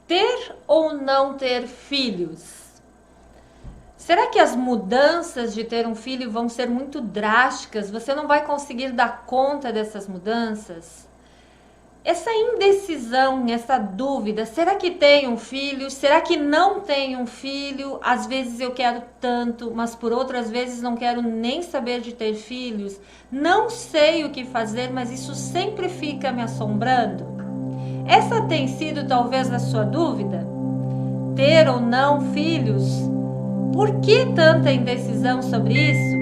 Ter ou não ter filhos? Será que as mudanças de ter um filho vão ser muito drásticas? Você não vai conseguir dar conta dessas mudanças? Essa indecisão, essa dúvida, será que tenho um filho? Será que não tenho um filho? Às vezes eu quero tanto, mas por outras vezes não quero nem saber de ter filhos. Não sei o que fazer, mas isso sempre fica me assombrando. Essa tem sido talvez a sua dúvida? Ter ou não filhos? Por que tanta indecisão sobre isso?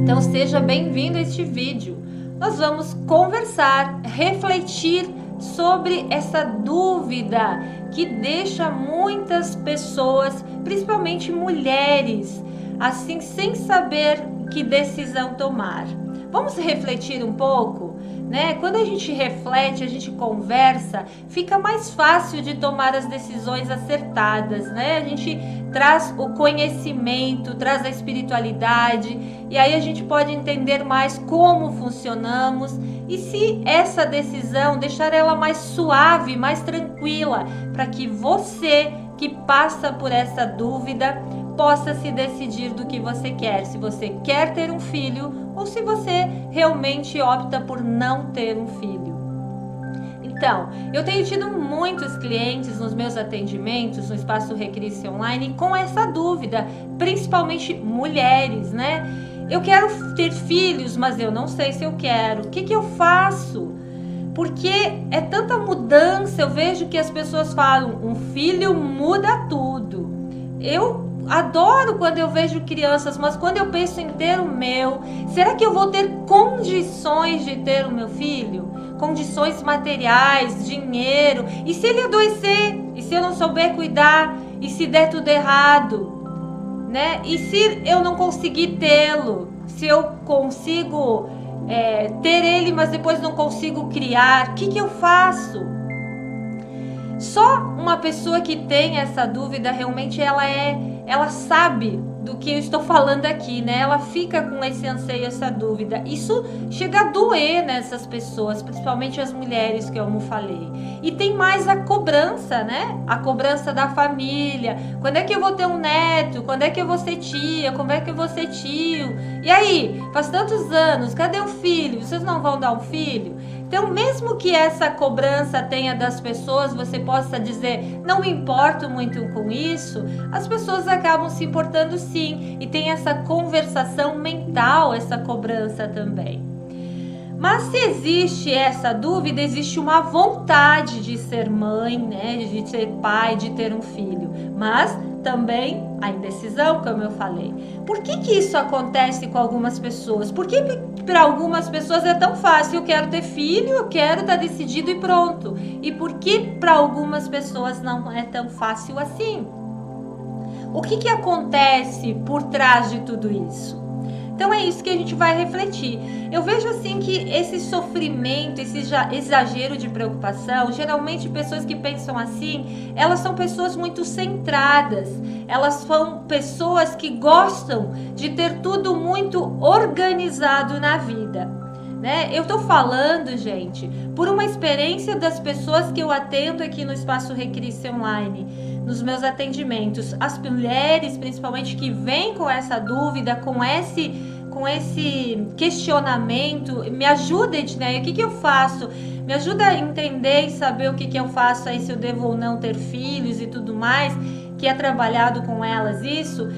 Então seja bem-vindo a este vídeo. Nós vamos conversar, refletir sobre essa dúvida que deixa muitas pessoas, principalmente mulheres, assim, sem saber que decisão tomar. Vamos refletir um pouco, né? Quando a gente reflete, a gente conversa, fica mais fácil de tomar as decisões acertadas, né? A gente traz o conhecimento, traz a espiritualidade, e aí a gente pode entender mais como funcionamos e se essa decisão deixar ela mais suave, mais tranquila, para que você que passa por essa dúvida possa se decidir do que você quer, se você quer ter um filho ou se você realmente opta por não ter um filho. Então, eu tenho tido muitos clientes nos meus atendimentos no Espaço Recrisse Online com essa dúvida, principalmente mulheres, né? Eu quero ter filhos, mas eu não sei se eu quero. O que eu faço? Porque é tanta mudança, eu vejo que as pessoas falam, um filho muda tudo. Eu adoro quando eu vejo crianças, mas quando eu penso em ter o meu, será que eu vou ter condições de ter o meu filho? Condições materiais, dinheiro, e se ele adoecer? E se eu não souber cuidar? E se der tudo errado? Né? E se eu não conseguir tê-lo? Se eu consigo ter ele, mas depois não consigo criar? O que eu faço? Só uma pessoa que tem essa dúvida, realmente ela sabe do que eu estou falando aqui, né? Ela fica com esse anseio, essa dúvida. Isso chega a doer nessas pessoas, principalmente as mulheres, que eu falei. E tem mais a cobrança, né? A cobrança da família. Quando é que eu vou ter um neto? Quando é que eu vou ser tia? Como é que eu vou ser tio? E aí, faz tantos anos, cadê o filho? Vocês não vão dar um filho? Então, mesmo que essa cobrança tenha das pessoas, você possa dizer, não me importo muito com isso, as pessoas acabam se importando sim, e tem essa conversação mental, essa cobrança também. Mas se existe essa dúvida, existe uma vontade de ser mãe, né, de ser pai, de ter um filho, mas também a indecisão, como eu falei. Por que isso acontece com algumas pessoas? Por que para algumas pessoas é tão fácil? Eu quero ter filho, eu quero estar decidido e pronto. E por que para algumas pessoas não é tão fácil assim? O que acontece por trás de tudo isso? Então é isso que a gente vai refletir. Eu vejo assim que esse sofrimento, esse exagero de preocupação, geralmente pessoas que pensam assim, elas são pessoas muito centradas, elas são pessoas que gostam de ter tudo muito organizado na vida, né? Eu tô falando, gente, por uma experiência das pessoas que eu atendo aqui no Espaço Recrisse Online, nos meus atendimentos, as mulheres principalmente que vêm com essa dúvida, com esse questionamento, me ajuda, Edneia, o que eu faço? Me ajuda a entender e saber o que eu faço aí, se eu devo ou não ter filhos e tudo mais, que é trabalhado com elas isso.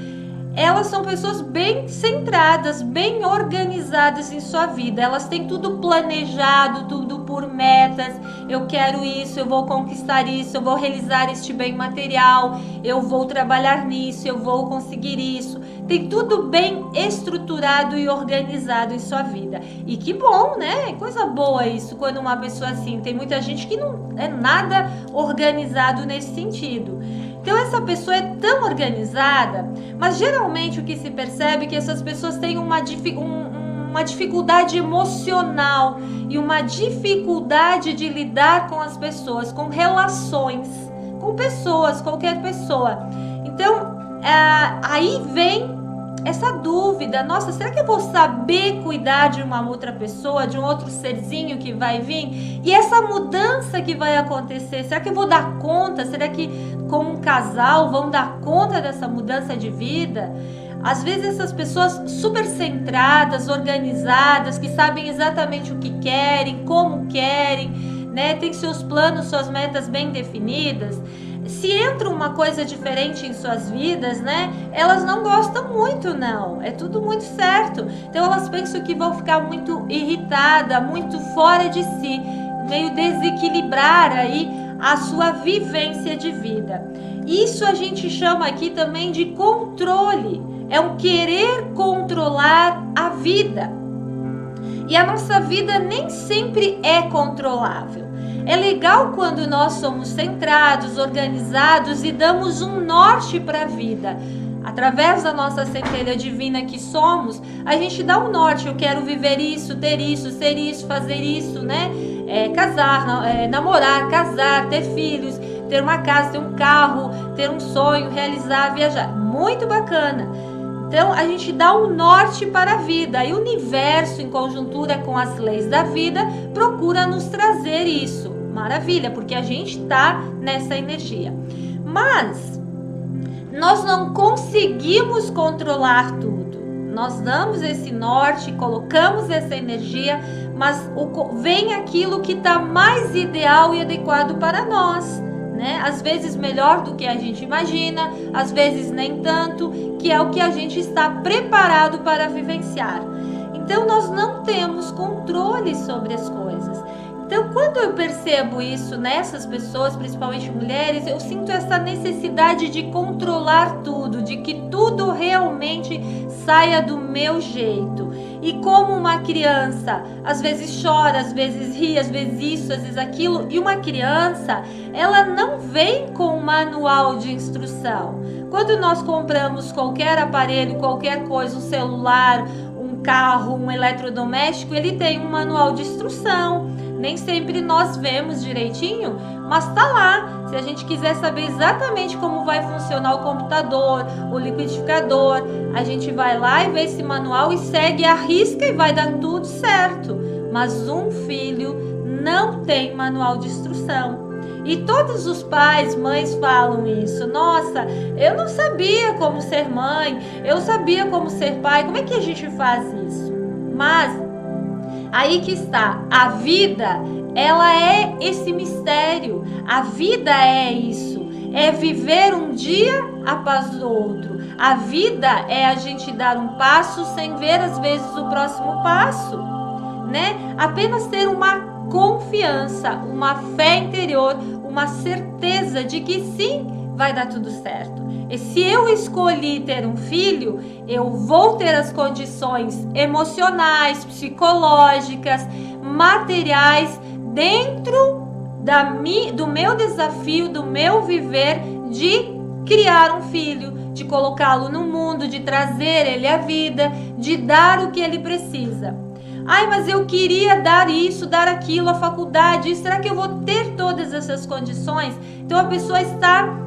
Elas são pessoas bem centradas, bem organizadas em sua vida. Elas têm tudo planejado, tudo por metas. Eu quero isso, eu vou conquistar isso, eu vou realizar este bem material, eu vou trabalhar nisso, eu vou conseguir isso. Tem tudo bem estruturado e organizado em sua vida. E que bom, né? Coisa boa isso, quando uma pessoa assim. Tem muita gente que não é nada organizado nesse sentido. Então essa pessoa é tão organizada, mas geralmente o que se percebe é que essas pessoas têm uma uma dificuldade emocional e uma dificuldade de lidar com as pessoas, com relações, com pessoas, qualquer pessoa. Então, aí vem essa dúvida: nossa, será que eu vou saber cuidar de uma outra pessoa, de um outro serzinho que vai vir? E essa mudança que vai acontecer, será que eu vou dar conta? Será que como um casal vão dar conta dessa mudança de vida? Às vezes essas pessoas super centradas, organizadas, que sabem exatamente o que querem, como querem, né? Tem seus planos, suas metas bem definidas. Se entra uma coisa diferente em suas vidas, né? Elas não gostam muito, não. É tudo muito certo. Então elas pensam que vão ficar muito irritadas, muito fora de si, meio desequilibrar aí a sua vivência de vida. Isso a gente chama aqui também de controle. É um querer controlar a vida. E a nossa vida nem sempre é controlável. É legal quando nós somos centrados, organizados e damos um norte para a vida. Através da nossa centelha divina que somos, a gente dá um norte. Eu quero viver isso, ter isso, ser isso, fazer isso, né? Casar, namorar, casar, ter filhos, ter uma casa, ter um carro, ter um sonho, realizar, viajar. Muito bacana. Então, a gente dá um norte para a vida. E o universo, em conjuntura com as leis da vida, procura nos trazer isso. Maravilha, porque a gente está nessa energia. Mas nós não conseguimos controlar tudo. Nós damos esse norte, colocamos essa energia, mas vem aquilo que está mais ideal e adequado para nós, né? Às vezes melhor do que a gente imagina, às vezes nem tanto, que é o que a gente está preparado para vivenciar. Então nós não temos controle sobre as coisas. Então, quando eu percebo isso nessas pessoas, principalmente mulheres, eu sinto essa necessidade de controlar tudo, de que tudo realmente saia do meu jeito. E como uma criança, às vezes chora, às vezes ri, às vezes isso, às vezes aquilo, e uma criança, ela não vem com um manual de instrução. Quando nós compramos qualquer aparelho, qualquer coisa, um celular, um carro, um eletrodoméstico, ele tem um manual de instrução. Nem sempre nós vemos direitinho, mas tá lá. Se a gente quiser saber exatamente como vai funcionar o computador, o liquidificador, a gente vai lá e vê esse manual e segue a risca e vai dar tudo certo. Mas um filho não tem manual de instrução. E todos os pais, mães falam isso. Nossa, eu não sabia como ser mãe, eu sabia como ser pai. Como é que a gente faz isso? Mas aí que está, a vida, ela é esse mistério, a vida é isso, é viver um dia após o outro, a vida é a gente dar um passo sem ver às vezes o próximo passo, né? Apenas ter uma confiança, uma fé interior, uma certeza de que sim, vai dar tudo certo. E se eu escolhi ter um filho, eu vou ter as condições emocionais, psicológicas, materiais dentro do meu desafio, do meu viver de criar um filho, de colocá-lo no mundo, de trazer ele à vida, de dar o que ele precisa. Ai, mas eu queria dar isso, dar aquilo, a faculdade, será que eu vou ter todas essas condições? Então a pessoa está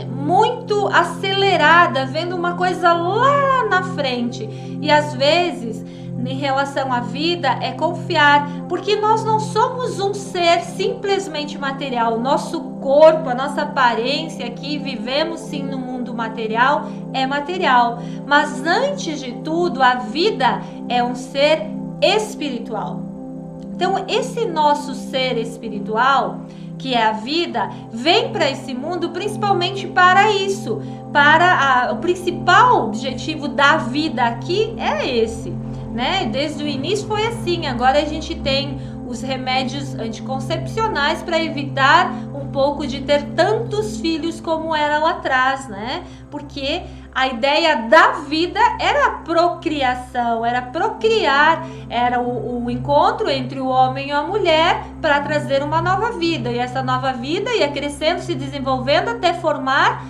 muito acelerada, vendo uma coisa lá na frente. E às vezes, em relação à vida, é confiar, porque nós não somos um ser simplesmente material. Nosso corpo, a nossa aparência aqui, vivemos sim no mundo material, é material. Mas antes de tudo, a vida é um ser espiritual. Então, esse nosso ser espiritual, que é a vida, vem para esse mundo principalmente para isso, o principal objetivo da vida aqui é esse, né? Desde o início foi assim. Agora a gente tem os remédios anticoncepcionais para evitar um pouco de ter tantos filhos como era lá atrás, né? Porque a ideia da vida era a procriação, era procriar, era o encontro entre o homem e a mulher para trazer uma nova vida. E essa nova vida ia crescendo, se desenvolvendo até formar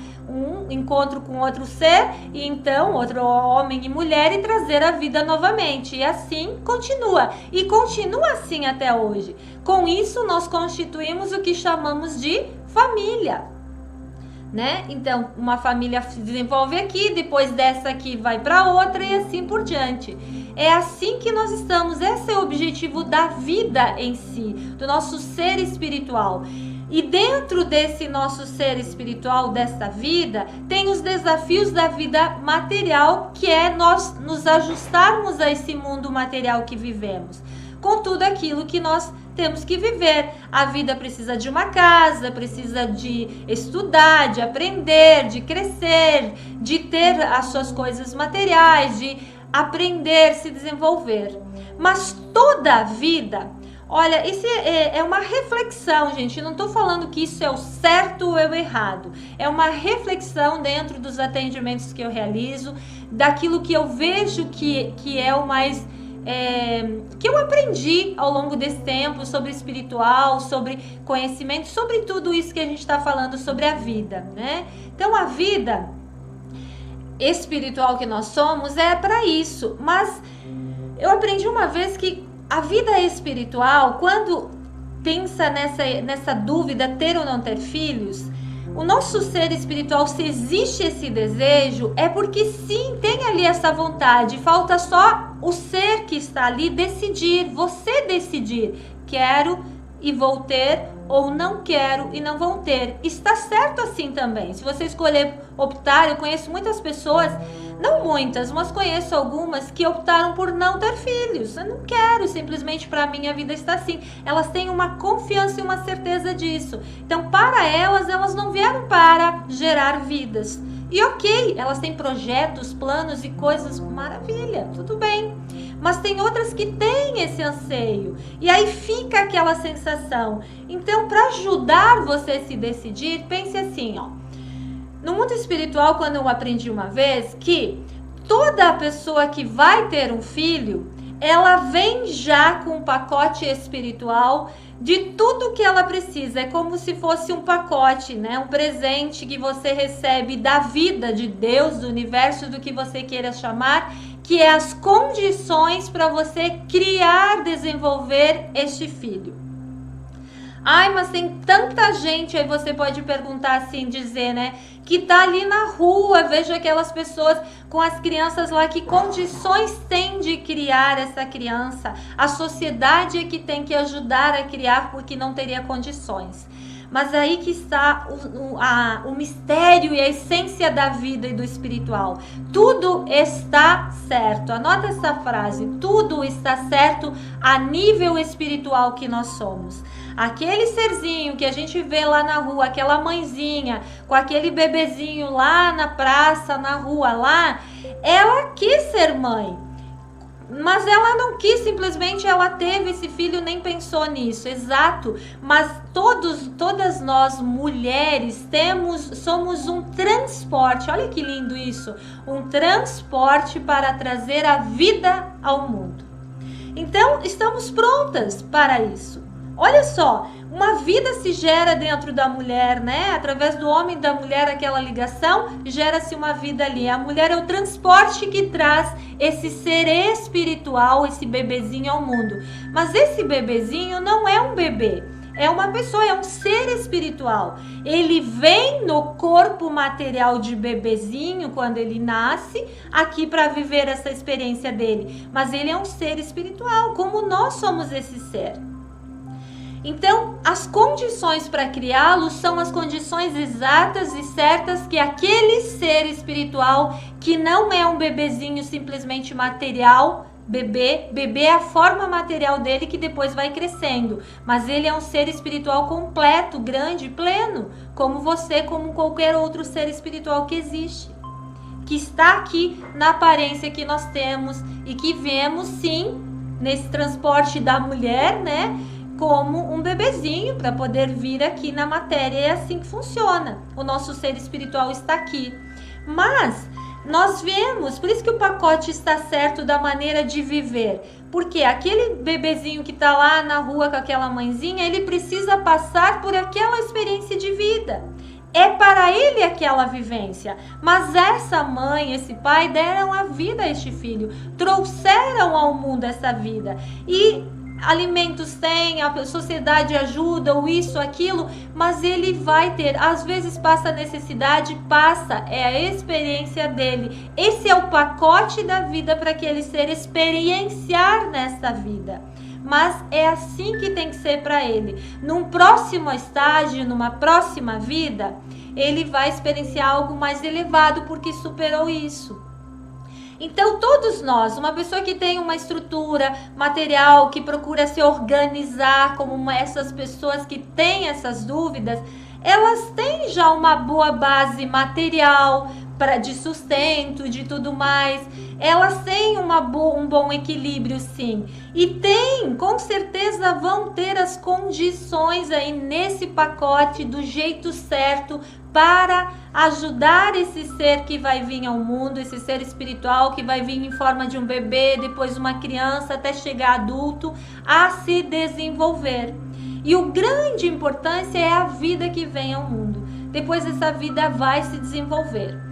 um encontro com outro ser, e então outro homem e mulher, e trazer a vida novamente. E assim continua. E continua assim até hoje. Com isso, nós constituímos o que chamamos de família, né? Então, uma família se desenvolve aqui, depois dessa aqui vai para outra e assim por diante. É assim que nós estamos. Esse é o objetivo da vida em si, do nosso ser espiritual. E dentro desse nosso ser espiritual, desta vida, tem os desafios da vida material, que é nós nos ajustarmos a esse mundo material que vivemos, com tudo aquilo que nós temos que viver. A vida precisa de uma casa, precisa de estudar, de aprender, de crescer, de ter as suas coisas materiais, de aprender, se desenvolver. Mas toda a vida, olha, isso é uma reflexão, gente. Não estou falando que isso é o certo ou é o errado. É uma reflexão dentro dos atendimentos que eu realizo, daquilo que eu vejo que é o mais... que eu aprendi ao longo desse tempo sobre espiritual, sobre conhecimento, sobre tudo isso que a gente está falando sobre a vida, né? Então a vida espiritual que nós somos é para isso. Mas eu aprendi uma vez que a vida espiritual, quando pensa nessa dúvida, ter ou não ter filhos, o nosso ser espiritual, se existe esse desejo, é porque sim, tem ali essa vontade. Falta só o ser que está ali decidir, você decidir. Quero e vou ter, ou não quero e não vou ter. Está certo assim também. Se você escolher optar, eu conheço muitas pessoas, não muitas, mas conheço algumas que optaram por não ter filhos. Eu não quero, simplesmente para mim a vida está assim. Elas têm uma confiança e uma certeza disso. Então, para elas não vieram para gerar vidas. E ok, elas têm projetos, planos e coisas, maravilha, tudo bem. Mas tem outras que têm esse anseio. E aí fica aquela sensação. Então, para ajudar você a se decidir, pense assim, ó. No mundo espiritual, quando eu aprendi uma vez que toda pessoa que vai ter um filho, ela vem já com um pacote espiritual de tudo que ela precisa. É como se fosse um pacote, né? Um presente que você recebe da vida, de Deus, do universo, do que você queira chamar, que é as condições para você criar, desenvolver este filho. Ai, mas tem tanta gente, aí você pode perguntar assim, dizer, né, que tá ali na rua, vejo aquelas pessoas com as crianças lá, que condições tem de criar essa criança? A sociedade é que tem que ajudar a criar, porque não teria condições. Mas aí que está o mistério e a essência da vida e do espiritual. Tudo está certo. Anota essa frase. Tudo está certo a nível espiritual que nós somos. Aquele serzinho que a gente vê lá na rua, aquela mãezinha com aquele bebezinho lá na praça, na rua lá, ela quis ser mãe. Mas ela não quis, simplesmente ela teve esse filho, nem pensou nisso, exato. Mas todas nós mulheres somos um transporte, olha que lindo isso, um transporte para trazer a vida ao mundo. Então, estamos prontas para isso. Olha só, uma vida se gera dentro da mulher, né? Através do homem e da mulher, aquela ligação, gera-se uma vida ali. A mulher é o transporte que traz esse ser espiritual, esse bebezinho ao mundo. Mas esse bebezinho não é um bebê, é uma pessoa, é um ser espiritual. Ele vem no corpo material de bebezinho, quando ele nasce, aqui para viver essa experiência dele. Mas ele é um ser espiritual, como nós somos esse ser. Então, as condições para criá-lo são as condições exatas e certas que aquele ser espiritual, que não é um bebezinho simplesmente material, bebê é a forma material dele que depois vai crescendo, mas ele é um ser espiritual completo, grande, pleno, como você, como qualquer outro ser espiritual que existe, que está aqui na aparência que nós temos e que vemos, sim, nesse transporte da mulher, né? Como um bebezinho para poder vir aqui na matéria. É assim que funciona. O nosso ser espiritual está aqui. Mas nós vemos, por isso que o pacote está certo da maneira de viver. Porque aquele bebezinho que está lá na rua com aquela mãezinha, ele precisa passar por aquela experiência de vida. é para ele aquela vivência. Mas essa mãe, esse pai deram a vida a este filho, trouxeram ao mundo essa vida. E alimentos tem, a sociedade ajuda, ou isso, aquilo, mas ele vai ter, às vezes passa a necessidade, é a experiência dele. Esse é o pacote da vida para aquele ser experienciar nessa vida. Mas é assim que tem que ser para ele. Num próximo estágio, numa próxima vida, ele vai experienciar algo mais elevado porque superou isso. Então, todos nós, uma pessoa que tem uma estrutura material, que procura se organizar como essas pessoas que têm essas dúvidas, elas têm já uma boa base material de sustento, de tudo mais. Elas têm um bom equilíbrio, sim. E com certeza vão ter as condições aí nesse pacote do jeito certo para ajudar esse ser que vai vir ao mundo, esse ser espiritual que vai vir em forma de um bebê, depois uma criança, até chegar adulto, a se desenvolver. E o grande importância é a vida que vem ao mundo. Depois essa vida vai se desenvolver.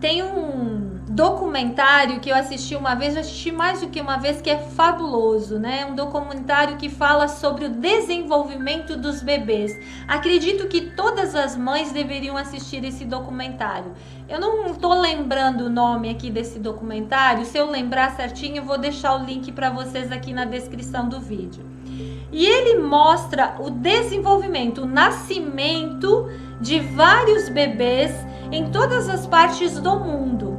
Tem um documentário que eu assisti uma vez, eu assisti mais do que uma vez, que é fabuloso, né? Um documentário que fala sobre o desenvolvimento dos bebês. Acredito que todas as mães deveriam assistir esse documentário. Eu não estou lembrando o nome aqui desse documentário, se eu lembrar certinho eu vou deixar o link para vocês aqui na descrição do vídeo. E ele mostra o desenvolvimento, o nascimento de vários bebês em todas as partes do mundo.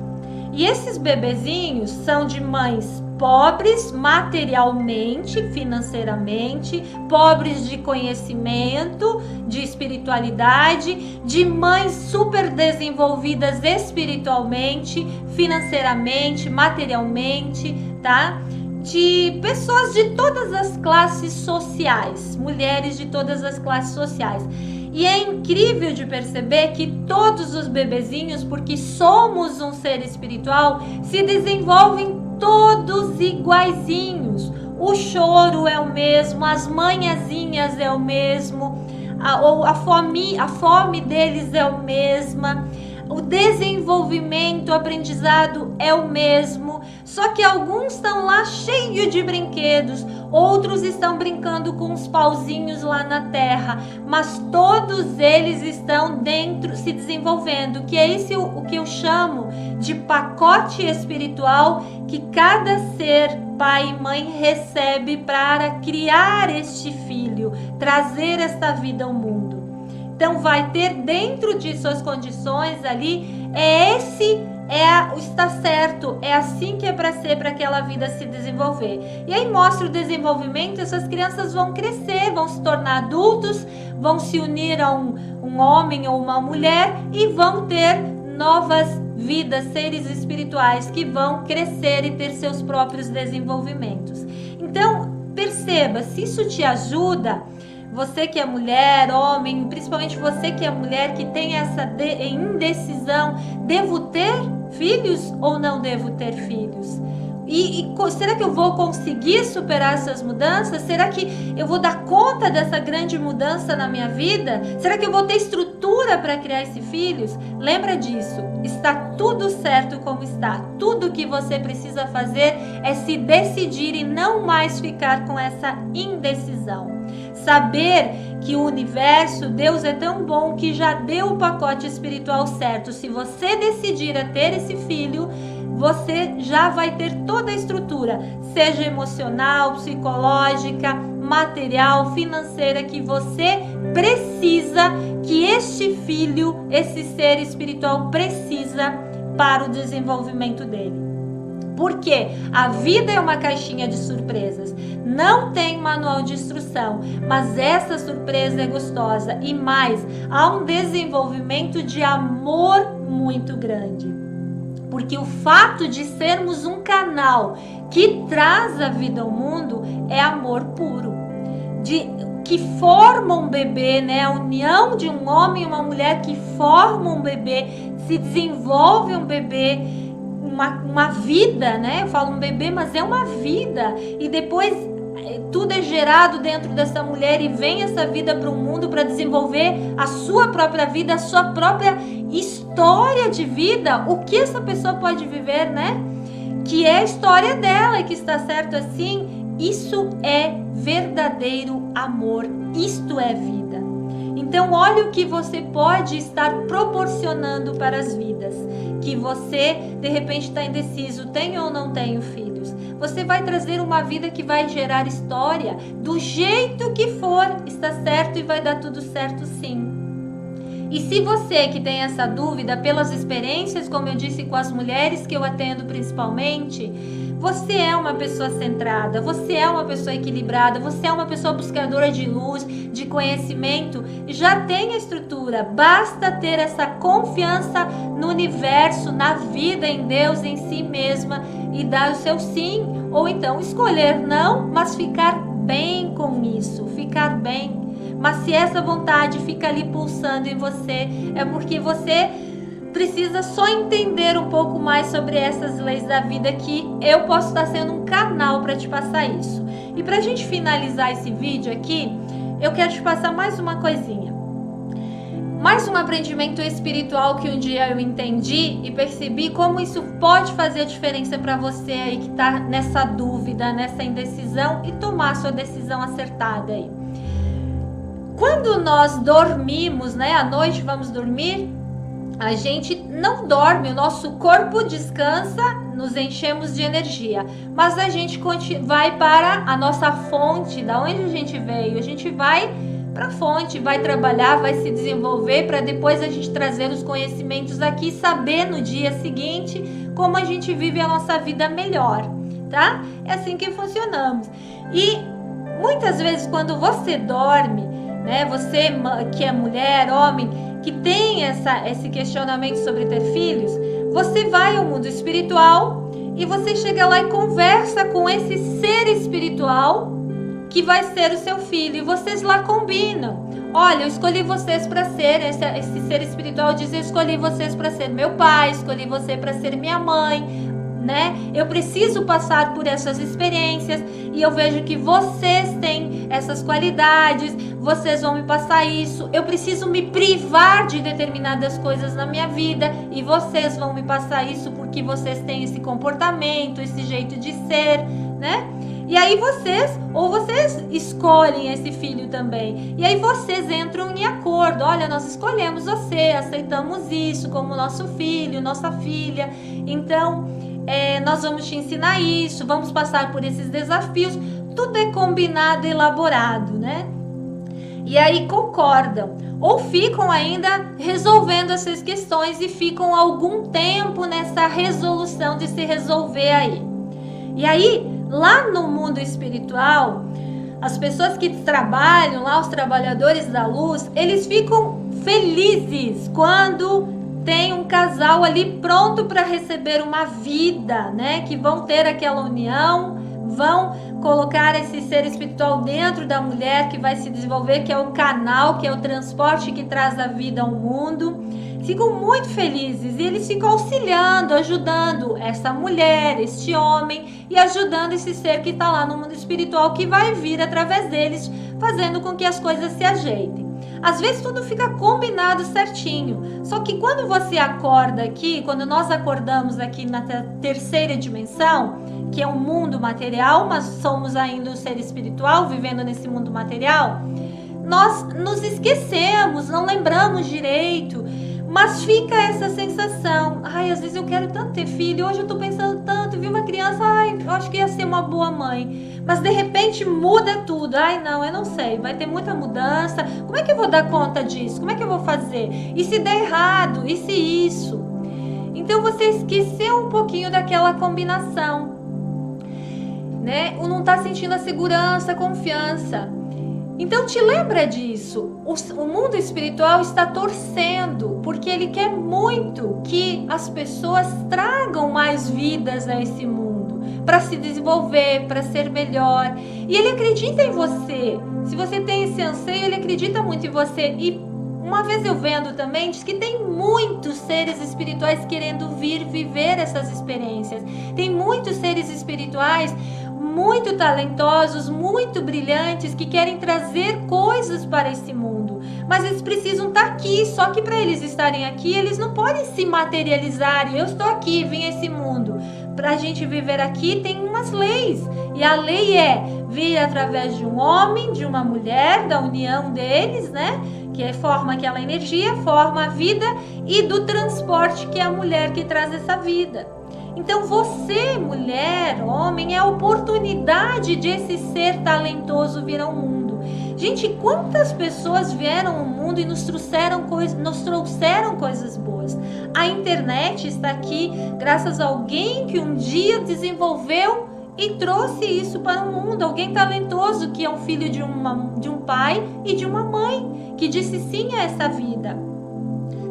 E esses bebezinhos são de mães pobres materialmente, financeiramente, pobres de conhecimento, de espiritualidade, de mães super desenvolvidas espiritualmente, financeiramente, materialmente, tá? De pessoas de todas as classes sociais, mulheres de todas as classes sociais. E é incrível de perceber que todos os bebezinhos, porque somos um ser espiritual, se desenvolvem todos iguaizinhos. O choro é o mesmo, as manhãzinhas é o mesmo, a fome deles é o mesma. O desenvolvimento, o aprendizado é o mesmo, só que alguns estão lá cheios de brinquedos, outros estão brincando com os pauzinhos lá na terra, mas todos eles estão dentro, se desenvolvendo, que é esse o que eu chamo de pacote espiritual que cada ser, pai e mãe, recebe para criar este filho, trazer esta vida ao mundo. Então vai ter dentro de suas condições ali, está certo, é assim que é para ser, para aquela vida se desenvolver. E aí mostra o desenvolvimento, essas crianças vão crescer, vão se tornar adultos, vão se unir a um homem ou uma mulher e vão ter novas vidas, seres espirituais que vão crescer e ter seus próprios desenvolvimentos. Então perceba, se isso te ajuda, você que é mulher, homem, principalmente você que é mulher, que tem essa indecisão, devo ter filhos ou não devo ter filhos? E será que eu vou conseguir superar essas mudanças? Será que eu vou dar conta dessa grande mudança na minha vida? Será que eu vou ter estrutura para criar esses filhos? Lembra disso, está tudo certo como está. Tudo que você precisa fazer é se decidir e não mais ficar com essa indecisão. Saber que o universo, Deus é tão bom que já deu o pacote espiritual certo. Se você decidir a ter esse filho, você já vai ter toda a estrutura, seja emocional, psicológica, material, financeira, que você precisa, que este filho, esse ser espiritual precisa para o desenvolvimento dele. Porque a vida é uma caixinha de surpresas, não tem manual de instrução, mas essa surpresa é gostosa e mais, há um desenvolvimento de amor muito grande. Porque o fato de sermos um canal que traz a vida ao mundo é amor puro, que forma um bebê, né? A união de um homem e uma mulher que forma um bebê, se desenvolve um bebê, uma vida, né? Eu falo um bebê, mas é uma vida. E depois tudo é gerado dentro dessa mulher e vem essa vida para o mundo para desenvolver a sua própria vida, a sua própria história de vida. O que essa pessoa pode viver, né? Que é a história dela e que está certo assim. Isso é verdadeiro amor. Isto é vida. Então, olha o que você pode estar proporcionando para as vidas. Que você, de repente, está indeciso, tenho ou não tenho filhos. Você vai trazer uma vida que vai gerar história, do jeito que for, está certo e vai dar tudo certo sim. E se você que tem essa dúvida, pelas experiências, como eu disse, com as mulheres que eu atendo principalmente, você é uma pessoa centrada, você é uma pessoa equilibrada, você é uma pessoa buscadora de luz, de conhecimento, já tem a estrutura, basta ter essa confiança no universo, na vida, em Deus, em si mesma e dar o seu sim, ou então escolher não, mas ficar bem com isso, ficar bem. Mas se essa vontade fica ali pulsando em você, é porque você precisa só entender um pouco mais sobre essas leis da vida, que eu posso estar sendo um canal para te passar isso. E para a gente finalizar esse vídeo aqui, eu quero te passar mais uma coisinha. Mais um aprendimento espiritual que um dia eu entendi e percebi como isso pode fazer a diferença para você aí que está nessa dúvida, nessa indecisão e tomar a sua decisão acertada aí. Quando nós dormimos, né, à noite vamos dormir, a gente não dorme, o nosso corpo descansa, nos enchemos de energia, mas a gente vai para a nossa fonte, da onde a gente veio, a gente vai para a fonte, vai trabalhar, vai se desenvolver para depois a gente trazer os conhecimentos aqui e saber no dia seguinte como a gente vive a nossa vida melhor, tá? É assim que funcionamos. E muitas vezes quando você dorme, né, você que é mulher, homem, que tem esse questionamento sobre ter filhos, você vai ao mundo espiritual e você chega lá e conversa com esse ser espiritual que vai ser o seu filho, e vocês lá combinam. Olha, eu escolhi vocês para ser, esse ser espiritual diz, eu escolhi vocês para ser meu pai, escolhi você para ser minha mãe, né? Eu preciso passar por essas experiências e eu vejo que vocês têm essas qualidades, vocês vão me passar isso, eu preciso me privar de determinadas coisas na minha vida e vocês vão me passar isso porque vocês têm esse comportamento, esse jeito de ser, né? E aí vocês escolhem esse filho também. E aí vocês entram em acordo. Olha, nós escolhemos você, aceitamos isso como nosso filho, nossa filha. Então, nós vamos te ensinar isso, vamos passar por esses desafios. Tudo é combinado e elaborado, né? E aí concordam. Ou ficam ainda resolvendo essas questões e ficam algum tempo nessa resolução de se resolver aí. E aí, lá no mundo espiritual, as pessoas que trabalham lá, os trabalhadores da luz, eles ficam felizes quando tem um casal ali pronto para receber uma vida, né? Que vão ter aquela união, vão colocar esse ser espiritual dentro da mulher que vai se desenvolver, que é o canal, que é o transporte que traz a vida ao mundo. Ficam muito felizes e eles ficam auxiliando, ajudando essa mulher, este homem e ajudando esse ser que está lá no mundo espiritual, que vai vir através deles, fazendo com que as coisas se ajeitem. Às vezes tudo fica combinado certinho, só que quando você acorda aqui, quando nós acordamos aqui na terceira dimensão, que é um mundo material, mas somos ainda um ser espiritual vivendo nesse mundo material, nós nos esquecemos, não lembramos direito. Mas fica essa sensação, ai, às vezes eu quero tanto ter filho, hoje eu tô pensando tanto, vi uma criança, ai, eu acho que ia ser uma boa mãe. Mas de repente muda tudo, ai não, eu não sei, vai ter muita mudança, como é que eu vou dar conta disso? Como é que eu vou fazer? E se der errado? E se isso? Então você esqueceu um pouquinho daquela combinação, né? Ou não tá sentindo a segurança, a confiança. Então te lembra disso, o mundo espiritual está torcendo, porque ele quer muito que as pessoas tragam mais vidas a esse mundo, para se desenvolver, para ser melhor. E ele acredita em você, se você tem esse anseio, ele acredita muito em você. E uma vez eu vendo também, diz que tem muitos seres espirituais querendo vir viver essas experiências. Tem muitos seres espirituais muito talentosos, muito brilhantes, que querem trazer coisas para esse mundo. Mas eles precisam estar aqui, só que para eles estarem aqui, eles não podem se materializar. Eu estou aqui, vim a esse mundo. Para a gente viver aqui tem umas leis. E a lei é vir através de um homem, de uma mulher, da união deles, né? Que forma aquela energia, forma a vida, e do transporte, que é a mulher que traz essa vida. Então você, mulher, homem, é a oportunidade de esse ser talentoso vir ao mundo. Gente, quantas pessoas vieram ao mundo e nos trouxeram coisas boas. A internet está aqui graças a alguém que um dia desenvolveu e trouxe isso para o mundo. Alguém talentoso, que é um filho de um pai e de uma mãe, que disse sim a essa vida,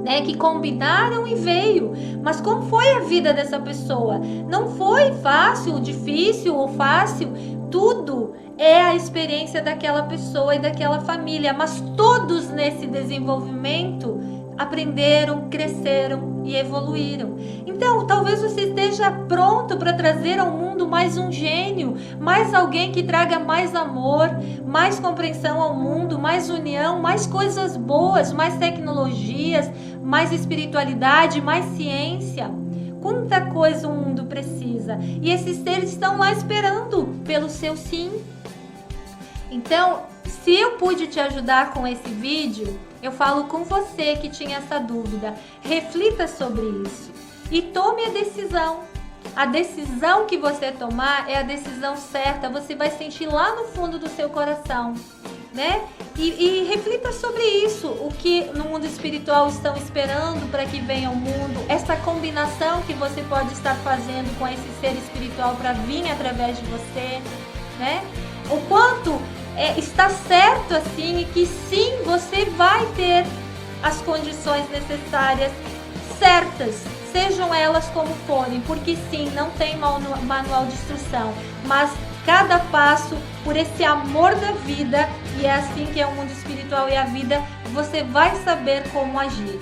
né? Que combinaram e veio. Mas como foi a vida dessa pessoa? Não foi fácil, difícil ou fácil. Tudo é a experiência daquela pessoa e daquela família. Mas todos nesse desenvolvimento aprenderam, cresceram e evoluíram. Então, talvez você esteja pronto para trazer ao mundo mais um gênio, mais alguém que traga mais amor, mais compreensão ao mundo, mais união, mais coisas boas, mais tecnologias, mais espiritualidade, mais ciência. Quanta coisa o mundo precisa. E esses seres estão lá esperando pelo seu sim. Então, se eu pude te ajudar com esse vídeo, eu falo com você que tinha essa dúvida. Reflita sobre isso e tome a decisão. A decisão que você tomar é a decisão certa. Você vai sentir lá no fundo do seu coração, né? E reflita sobre isso. O que no mundo espiritual estão esperando para que venha ao mundo. Essa combinação que você pode estar fazendo com esse ser espiritual para vir através de você, né? O quanto está certo assim, e que sim, você vai ter as condições necessárias certas, sejam elas como forem, porque sim, não tem manual de instrução, mas cada passo, por esse amor da vida, e é assim que é o mundo espiritual e a vida, você vai saber como agir,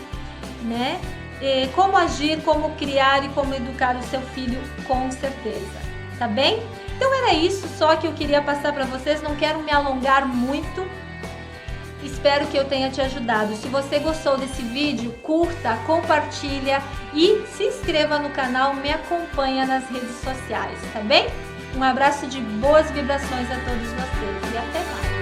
né? E como agir, como criar e como educar o seu filho, com certeza, tá bem? Então era isso só que eu queria passar para vocês, não quero me alongar muito. Espero que eu tenha te ajudado. Se você gostou desse vídeo, curta, compartilha e se inscreva no canal, me acompanha nas redes sociais, tá bem? Um abraço de boas vibrações a todos vocês e até mais.